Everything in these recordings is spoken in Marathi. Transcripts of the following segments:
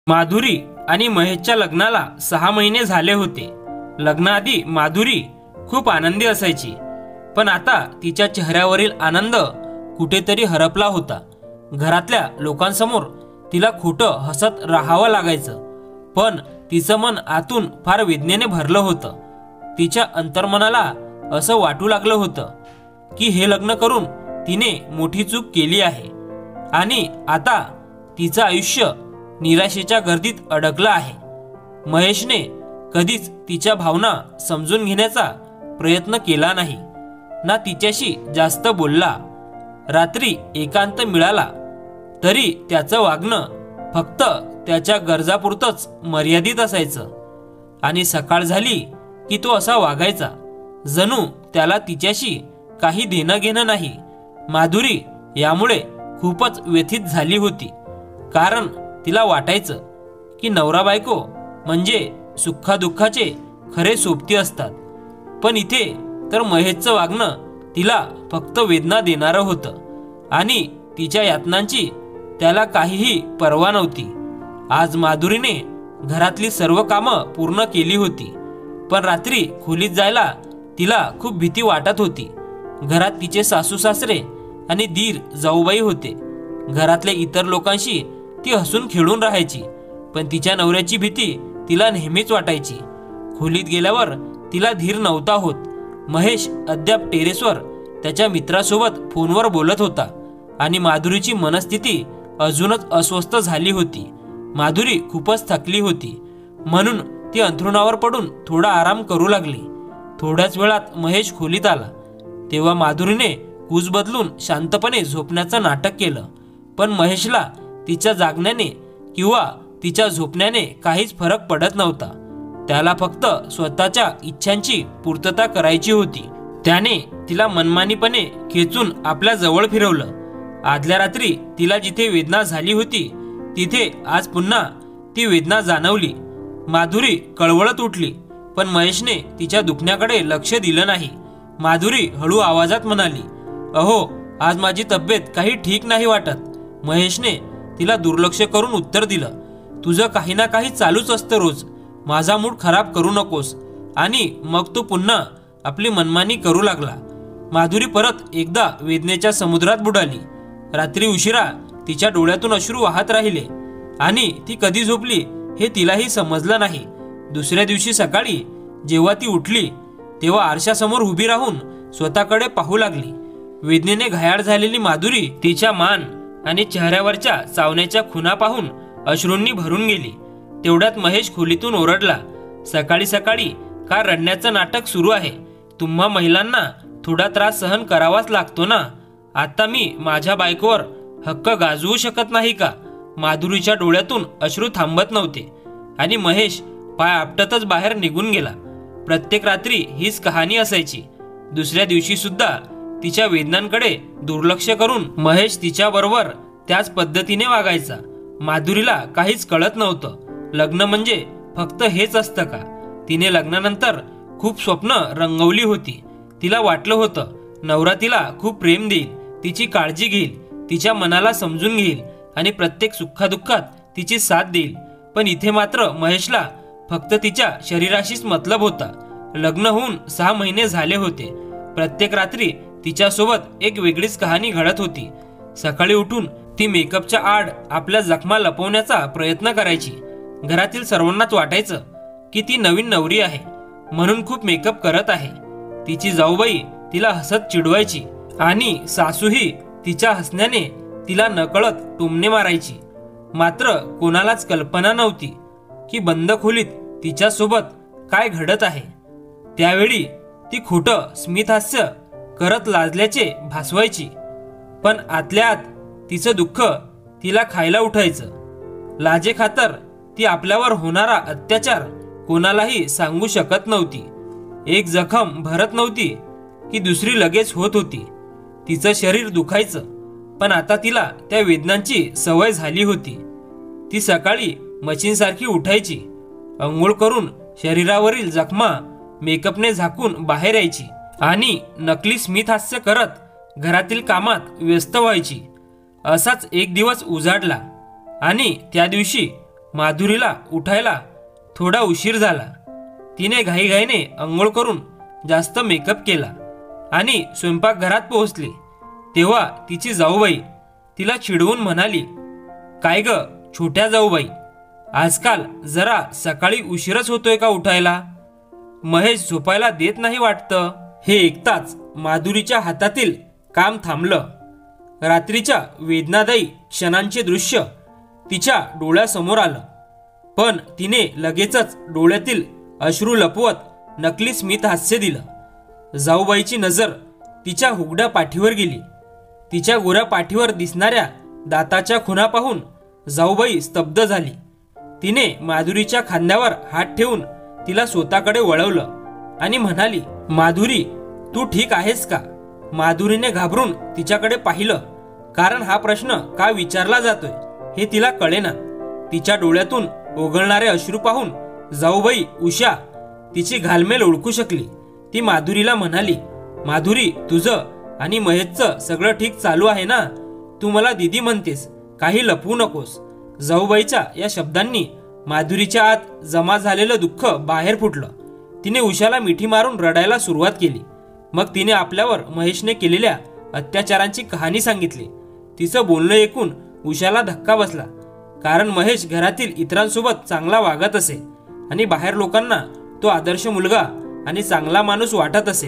माधुरी आणि महेशच्या लग्नाला 6 महिने झाले होते। लग्नाआधी माधुरी खूप आनंदी असायची, पण आता तिच्या चेहऱ्यावरील आनंद कुठेतरी हरपला होता। घरातल्या लोकांसमोर तिला खोटं हसत राहावं लागायचं, पण तिचं मन आतून फार वेदनेने भरलं होतं। तिच्या अंतर्मनाला असं वाटू लागलं होतं की हे लग्न करून तिने मोठी चूक केली आहे आणि आता तिचं आयुष्य निराशेच्या गर्दीत अडकलं आहे। महेशने कधीच तिच्या भावना समजून घेण्याचा प्रयत्न केला नाही, ना तिच्याशी जास्त बोलला। रात्री एकांत मिळाला तरी त्याचं वागणं फक्त त्याच्या गरजापुरतंच मर्यादित असायचं आणि सकाळ झाली की तो असा वागायचा जणू त्याला तिच्याशी काही देणं घेणं नाही। माधुरी यामुळे खूपच व्यथित झाली होती, कारण तिला वाटायचं की नवरा बायको म्हणजे सुखादुःखाचे खरे सोबती असतात, पण इथे तर महेशचं वागणं तिला फक्त वेदना देणारं होतं आणि तिच्या यातनांची त्याला काहीही पर्वा नव्हती। आज माधुरीने घरातली सर्व कामं पूर्ण केली होती, पण रात्री खोलीत जायला तिला खूप भीती वाटत होती। घरात तिचे सासू सासरे आणि दीर जाऊबाई होते। घरातल्या इतर लोकांशी ती हसून खेळून राहायची, पण तिच्या नवऱ्याची भीती तिला नेहमीच वाटायची। खोलीत गेल्यावर तिला धीर नव्हता होत। महेश अद्याप टेरेसवर त्याच्या मित्रासोबत फोनवर बोलत होता आणि माधुरीची मनस्थिती अजूनच अस्वस्थ झाली होती। माधुरी खूपच थकली होती, म्हणून ती अंथरुणावर पडून थोडा आराम करू लागली। थोड्याच वेळात महेश खोलीत आला तेव्हा माधुरीने कूच बदलून शांतपणे झोपण्याचं नाटक केलं, पण महेशला तिच्या जागण्याने किंवा तिच्या झोपण्याने काहीच फरक पडत नव्हता। त्याला फक्त स्वतःच्या इच्छांची पूर्तता करायची होती। त्याने तिला मनमानीपणे खेचून आपल्या जवळ फिरवलं। आदल्या रात्री तिला जिथे वेदना झाली होती तिथे आज पुन्हा ती वेदना जाणवली। माधुरी कळवळत उठली, पण महेशने तिच्या दुखण्याकडे लक्ष दिलं नाही। माधुरी हळू आवाजात म्हणाली, अहो, आज माझी तब्येत काही ठीक नाही वाटत। महेशने तिला दुर्लक्ष करून उत्तर दिलं, तुझं काही ना काही चालूच असतं रोज, माझा मूड खराब करू नकोस। आणि मग तो पुन्हा आपली मनमानी करू लागला। माधुरी परत एकदा वेदनेच्या समुद्रात बुडाली। रात्री उशिरा तिच्या डोळ्यातून अश्रू वाहत राहिले आणि ती कधी झोपली हे तिलाही समजलं नाही। दुसऱ्या दिवशी सकाळी जेव्हा ती उठली तेव्हा आरशासमोर उभी राहून स्वतःकडे पाहू लागली। वेदनेने घायाळ झालेली माधुरी तिच्या मान आणि चेहऱ्यावरच्या चावण्याच्या खुणा पाहून अश्रूंनी भरून गेली। तेवढ्यात महेश खोलीतून ओरडला, सकाळी सकाळी का रडण्याचं नाटक सुरू आहे? तुम्हा महिलांना थोडा त्रास सहन करावाच लागतो ना। आता मी माझ्या बायकोवर हक्क गाजवू शकत नाही का? माधुरीच्या डोळ्यातून अश्रू थांबत नव्हते आणि महेश पाय आपटतच बाहेर निघून गेला। प्रत्येक रात्री हीच कहाणी असायची। दुसऱ्या दिवशी सुद्धा तिच्या वेदनांकडे दुर्लक्ष करून महेश तिच्याबरोबर त्याच पद्धतीने वागायचा। माधुरीला काहीच कळत नव्हतं, लग्न म्हणजे फक्त हेच असतं का? तिने लग्नानंतर खूप स्वप्न रंगवली होती। तिला वाटलं होतं नवरा तिला खूप प्रेम देईल, तिची काळजी घेईल, तिच्या मनाला समजून घेईल आणि प्रत्येक सुखादुःखात तिची साथ देईल। पण इथे मात्र महेशला फक्त तिच्या शरीराशीच मतलब होता। लग्न होऊन 6 महिने झाले होते। प्रत्येक रात्री तिच्यासोबत एक वेगळीच कहाणी घडत होती। सकाळी उठून ती मेकअपच्या आड आपल्या जखमा लपवण्याचा प्रयत्न करायची। घरातील सर्वांनाच वाटायचं की ती नवीन नवरी आहे म्हणून खूप मेकअप करत आहे। तिची जाऊबाई तिला हसत चिडवायची आणि सासूही तिच्या हसण्याने तिला नकळत टोमणे मारायची। मात्र कोणालाच कल्पना नव्हती की बंद खोलीत तिच्यासोबत काय घडत आहे। त्यावेळी ती खोटं स्मितहास्य करत लाजल्याचे भासवायची, पण आतल्या आत तिचं दुःख तिला खायला उठायचं। लाजेखातर ती आपल्यावर होणारा अत्याचार कोणालाही सांगू शकत नव्हती। एक जखम भरत नव्हती की दुसरी लगेच होत होती। तिचं शरीर दुखायचं, पण आता तिला त्या वेदनांची सवय झाली होती। ती सकाळी मशीनसारखी उठायची, अंघोळ करून शरीरावरील जखमा मेकअपने झाकून बाहेर यायची आणि नकली स्मितहास्य करत घरातील कामात व्यस्त व्हायची। असाच एक दिवस उजाडला आणि त्या दिवशी माधुरीला उठायला थोडा उशीर झाला. तिने घाईघाईने अंघोळ करून जास्त मेकअप केला आणि स्वयंपाकघरात पोहोचली. तेव्हा तिची जाऊबाई तिला चिडवून म्हणाली, काय ग छोट्या जाऊबाई, आजकाल जरा सकाळी उशीरच होतोय का उठायला? महेश झोपायला देत नाही वाटतं. हे ऐकताच माधुरीच्या हातातील काम थांबलं. रात्रीच्या वेदनादायी क्षणांचे दृश्य तिच्या डोळ्यासमोर आलं. पण तिने लगेचच डोळ्यातील अश्रू लपवत नकली स्मित हास्य दिलं. जाऊबाईची नजर तिच्या हुगड्या पाठीवर गेली. तिच्या गोऱ्या पाठीवर दिसणाऱ्या दाताच्या खुणा पाहून जाऊबाई स्तब्ध झाली. तिने माधुरीच्या खांद्यावर हात ठेवून तिला स्वतःकडे वळवलं आणि म्हणाली, माधुरी तू ठीक आहेस का? माधुरीने घाबरून तिच्याकडे पाहिलं, कारण हा प्रश्न का विचारला जातोय हे तिला कळेना. तिच्या डोळ्यातून ओघळणारे अश्रू पाहून जाऊबाई उषा तिची घालमेल ओळखू शकली. ती माधुरीला म्हणाली, माधुरी तुझं आणि महेशचं सगळं ठीक चालू आहे ना? तू मला दीदी म्हणतेस, काही लपवू नकोस. जाऊबाईच्या या शब्दांनी माधुरीच्या आत जमा झालेलं दुःख बाहेर फुटलं. तिने उषाला मिठी मारून रडायला सुरुवात केली. मग तिने आपल्यावर महेशने केलेल्या अत्याचारांची कहाणी सांगितली. तिचं बोलणं ऐकून उषाला धक्का बसला, कारण महेश घरातील इतरांसोबत चांगला वागत असे आणि बाहेर लोकांना तो आदर्श मुलगा आणि चांगला माणूस वाटत असे.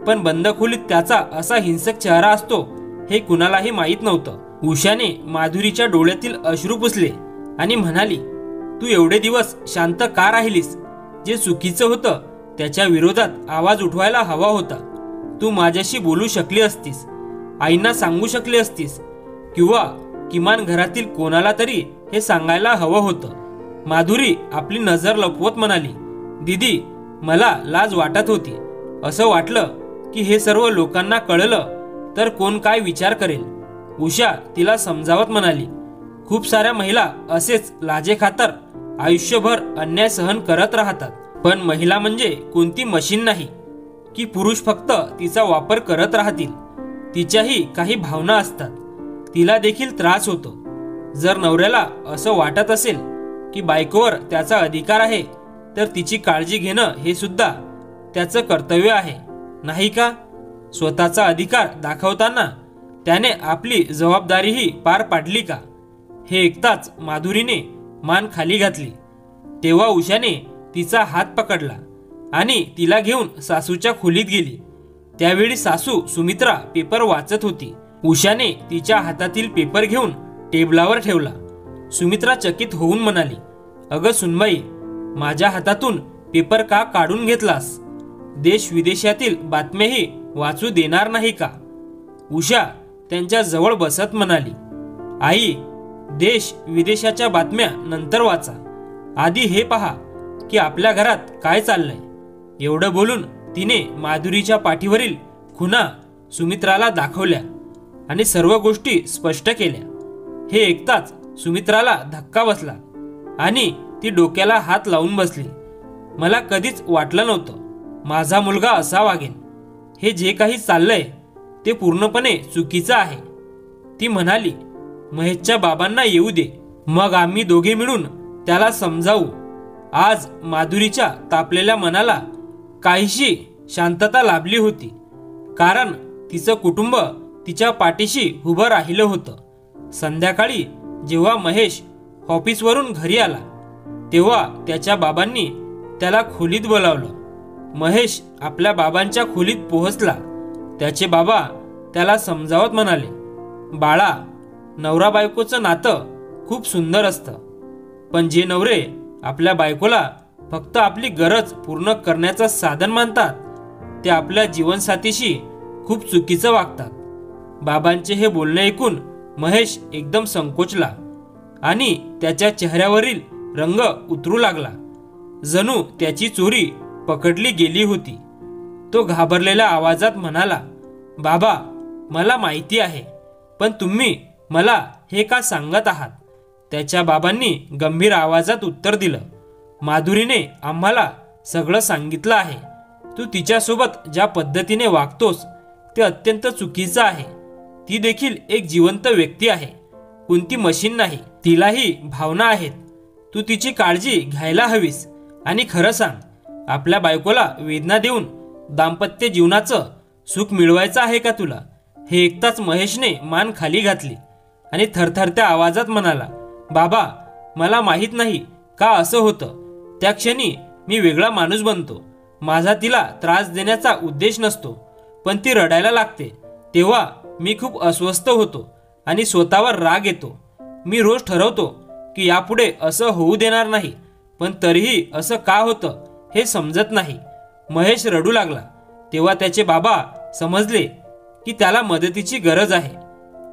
पण बंद खोलीत त्याचा असा हिंसक चेहरा असतो हे कुणालाही माहीत नव्हतं. उषाने माधुरीच्या डोळ्यातील अश्रू पुसले आणि म्हणाली, तू एवढे दिवस शांत का राहिलीस? जे चुकीचं होतं त्याच्या विरोधात आवाज उठवायला हवा होता. तू माझ्याशी बोलू शकली असतीस, आईंना सांगू शकली असतीस, किंवा किमान घरातील कोणाला तरी हे सांगायला हवं होतं. माधुरी आपली नजर लपवत म्हणाली, दीदी मला लाज वाटत होती. असं वाटलं की हे सर्व लोकांना कळलं तर कोण काय विचार करेल. उषा तिला समजावत म्हणाली, खूप साऱ्या महिला असेच लाजेखातर आयुष्यभर अन्याय सहन करत राहतात. पण महिला म्हणजे कोणती मशीन नाही की पुरुष फक्त तिचा वापर करत राहतील. तिच्याही काही भावना असतात. तिला देखील त्रास होतो. जर नवऱ्याला असं वाटत असेल की बायकोवर त्याचा अधिकार आहे तर तिची काळजी घेणं हे सुद्धा त्याचं कर्तव्य आहे, नाही का? स्वतःचा अधिकार दाखवताना त्याने आपली जबाबदारीही पार पाडली का? हे ऐकताच माधुरीने मान खाली घातली. तेव्हा उषाने तिचा हात पकडला आणि तिला घेऊन सासूच्या खोलीत गेली. त्यावेळी सासू सुमित्रा पेपर वाचत होती. उषाने तिच्या हातातील पेपर घेऊन टेबलावर ठेवला. सुमित्रा चकित होऊन म्हणाली, अगं सुनबाई, माझ्या हातातून पेपर का काढून घेतलास? देश विदेशातील बातम्याही वाचू देणार नाही का? उषा त्यांच्या जवळ बसत म्हणाली, आई, देश विदेशाच्या बातम्या नंतर वाचा. आधी हे पहा की आपल्या घरात काय चाललंय. एवढं बोलून तिने माधुरीच्या पाठीवरील खुणा सुमित्राला दाखवल्या आणि सर्व गोष्टी स्पष्ट केल्या. हे ऐकताच सुमित्राला धक्का बसला आणि ती डोक्याला हात लावून बसली. मला कधीच वाटलं नव्हतं माझा मुलगा असा वागेल. हे जे काही चाललंय ते पूर्णपणे चुकीचं आहे. ती म्हणाली, महेशच्या बाबांना येऊ दे, मग आम्ही दोघे मिळून त्याला समजावू. आज माधुरीच्या तापलेल्या मनाला काहीशी शांतता लाभली होती, कारण तिचं कुटुंब तिच्या पाठीशी उभं राहिलं होतं. संध्याकाळी जेव्हा महेश ऑफिसवरून घरी आला तेव्हा त्याच्या बाबांनी त्याला खोलीत बोलावलं. महेश आपल्या बाबांच्या खोलीत पोहोचला. त्याचे बाबा त्याला समजावत म्हणाले, बाळा, नवरा बायकोचं नातं खूप सुंदर असतं, पण जे नवरे आपल्या बायकोला फक्त आपली गरज पूर्ण करण्याचं साधन मानतात ते आपल्या जीवनसाथीशी खूप चुकीचं वागतात. बाबांचे हे बोलणे ऐकून महेश एकदम संकोचला आणि त्याच्या चेहऱ्यावरील रंग उतरू लागला. जणू त्याची चोरी पकडली गेली होती. तो घाबरलेल्या आवाजात म्हणाला, बाबा, मला माहिती आहे, पण तुम्ही मला हे का सांगत आहात? त्याच्या बाबांनी गंभीर आवाजात उत्तर दिलं, माधुरीने आम्हाला सगळं सांगितलं आहे. तू तिच्यासोबत ज्या पद्धतीने वागतोस ते अत्यंत चुकीचं आहे. ती देखील एक जिवंत व्यक्ती आहे, कोणती मशीन नाही. तिलाही भावना आहेत. तू तिची काळजी घ्यायला हवीस आणि खरं सांग, आपल्या बायकोला वेदना देऊन दाम्पत्य जीवनाचं सुख मिळवायचं आहे का तुला? हे ऐकताच महेशने मान खाली घातली आणि थरथरत्या आवाजात म्हणाला, बाबा, मला माहीत नाही का असं होतं. त्या क्षणी मी वेगळा माणूस बनतो. माझा तिला त्रास देण्याचा उद्देश नसतो, पण ती रडायला लागते तेव्हा मी खूप अस्वस्थ होतो आणि स्वतःवर राग येतो. मी रोज ठरवतो की यापुढे असं होऊ देणार नाही, पण तरीही असं का होतं हे समजत नाही. महेश रडू लागला तेव्हा त्याचे बाबा समजले की त्याला मदतीची गरज आहे.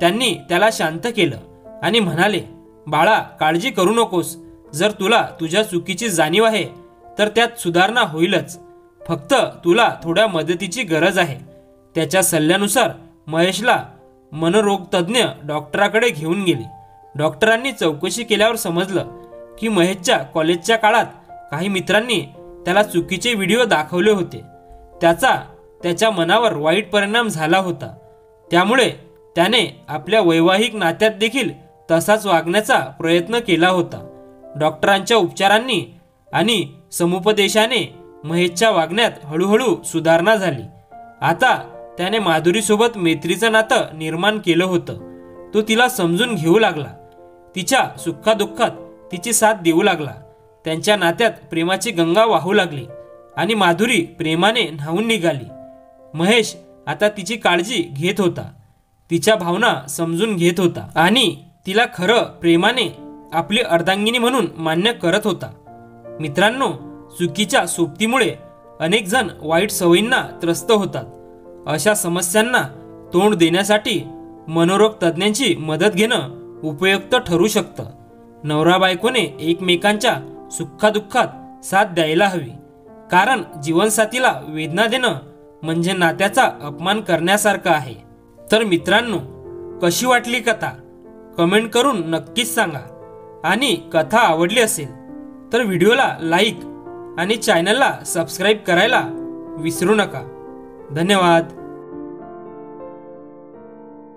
त्यांनी त्याला शांत केलं आणि म्हणाले, बाळा, काळजी करू नकोस. जर तुला तुझ्या चुकीची जाणीव आहे तर त्यात सुधारणा होईलच. फक्त तुला थोड्या मदतीची गरज आहे. त्याच्या सल्ल्यानुसार महेशला मनोरोगतज्ञ डॉक्टराकडे घेऊन गेले. डॉक्टरांनी चौकशी केल्यावर समजलं की महेशच्या कॉलेजच्या काळात काही मित्रांनी त्याला चुकीचे व्हिडिओ दाखवले होते. त्याचा त्याच्या मनावर वाईट परिणाम झाला होता. त्यामुळे त्याने आपल्या वैवाहिक नात्यात देखील तसाच वागण्याचा प्रयत्न केला होता. डॉक्टरांच्या उपचारांनी आणि समुपदेशाने महेशच्या वागण्यात हळूहळू सुधारणा झाली. आता त्याने माधुरीसोबत मैत्रीचं नातं निर्माण केलं होतं. तो तिला समजून घेऊ लागला, तिच्या सुखादुःखात तिची साथ देऊ लागला. त्यांच्या नात्यात प्रेमाची गंगा वाहू लागली आणि माधुरी प्रेमाने न्हावून निघाली. महेश आता तिची काळजी घेत होता, तिच्या भावना समजून घेत होता आणि तिला खरं प्रेमाने आपली अर्धांगिनी म्हणून मान्य करत होता. मित्रांनो, चुकीच्या सोबतीमुळे अनेक जण वाईट सवयींना त्रस्त होतात. अशा समस्यांना तोंड देण्यासाठी मनोरोग तज्ज्ञांची मदत घेणं उपयुक्त ठरू शकतं. नवरा बायकोने एकमेकांच्या सुखादुःखात साथ द्यायला हवी, कारण जीवनसाथीला वेदना देणं म्हणजे नात्याचा अपमान करण्यासारखं आहे. तर मित्रांनो, कशी वाटली कथा कमेंट करून नक्कीच सांगा. आणि कथा आवडली असेल तर व्हिडिओला लाईक आणि चॅनलला सबस्क्राईब करायला विसरू नका. धन्यवाद.